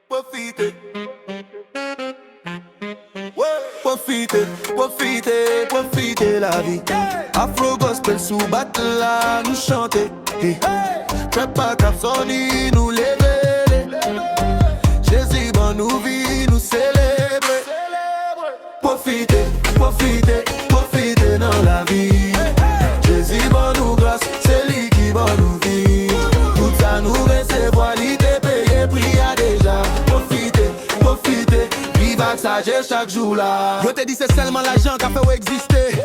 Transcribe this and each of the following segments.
Profitez. Profitez, profitez, profitez la vie. Afro gospel sous battle là, nous chanter. Trap pas cap soni, nous lever. Jésus ban nous vie, nous célébrer. Profitez, profitez, profitez dans la vie. Jésus ban nous grâce, c'est lui qui ban nous vie. Tout ça nous recevoir, il te paye, prix à déjà. Profitez, profitez, vive avec sagesse chaque jour là. Je te dis c'est seulement l'argent qui a fait exister.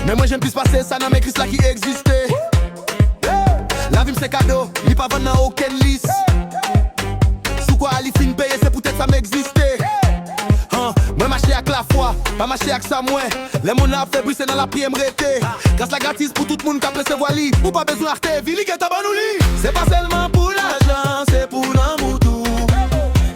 Mais moi j'aime plus passer ça dans mes crises là qui existait. La vie c'est cadeau, il pas vendre dans aucune liste. Sous quoi Ali fin payer, c'est peut-être ça m'existait. Moi marcher avec la foi, pas marcher avec ça moi. Les mon a fait brisser dans la pied m'rêter. Grâce la gratis pour tout le monde qui a recevoir li. Ou pas besoin d'arte, vili qui est à nous li. C'est pas seulement pour l'argent, c'est pour l'amour tout.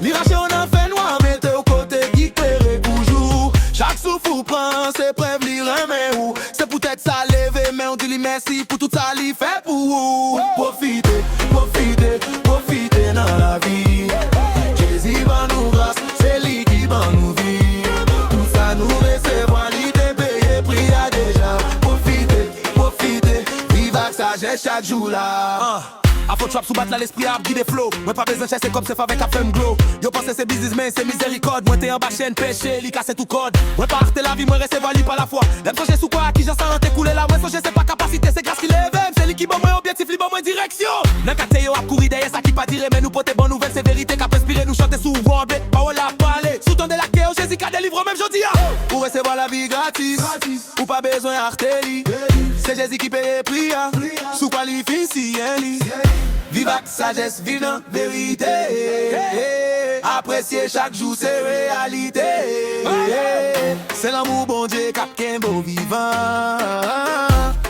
L'irration on a fait noir, mettez au côté qui claire toujours. Chaque souffle prend, c'est preuve li remet ou. C'est peut-être ça lever, mais on dit li merci pour tout ça li fait pour vous. Profitez, profitez, profitez dans la vie. Jésus va nous grâce, c'est lui qui va nous vie. Tout ça nous recevoir, l'idée payé, prix à déjà. Profitez, profitez, vive avec sagesse chaque jour là. Afro trap sous battre là l'esprit à guider flow. Moi pas besoin de chasser comme c'est avec un femme glow. Yo pense c'est business mais c'est miséricorde. Moi t'es en bas chaîne péché, li casse tout code. Moi pas arrêter la vie, moi recevoir li par la foi. L'aime songer sous quoi qui j'en sens t'écouler là. Moi songer c'est pas capacité, c'est grâce qu'il est même. C'est lui qui bon moi objectif, li bon moi direction. Nan kate yo a courir derrière ça qui pas dire mais nous porter bonne nouvelle, c'est vérité qu'a inspiré nous chanter souvent blé. Parole à parler, sous ton de la kéo, Jésus qu'a délivré même jodi. Pour recevoir la vie gratis, ou pas besoin d'artélie. C'est Jésus qui paye prix, sous qualifie si li. Vive avec sagesse, vive dans vérité. Apprécier chaque jour, c'est réalité. C'est l'amour bon Dieu qui a bon vivant.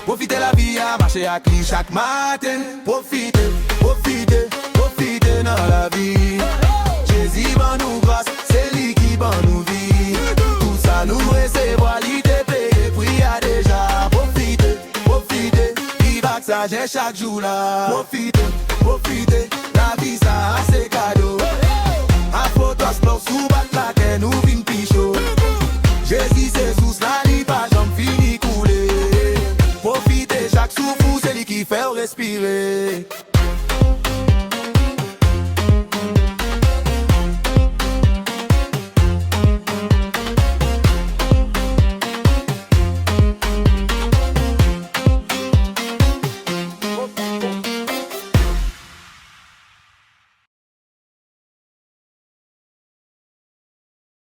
Profitez la vie à marcher avec lui chaque matin. Profitez, profitez, profitez dans la vie. Jésus va nous grâce, c'est lui qui va nous vie. Tout ça nous recevoir, l'idée payé, prix à déjà. Profitez, profitez, vive avec sagesse chaque jour là. Profitez. Profitez, la vie ça c'est cadeau. Afro transport sous bat la terre nous vin pichot. Jésus c'est sous la li pas j'en fini couler. Profitez chaque souffle c'est lui qui fait respirer.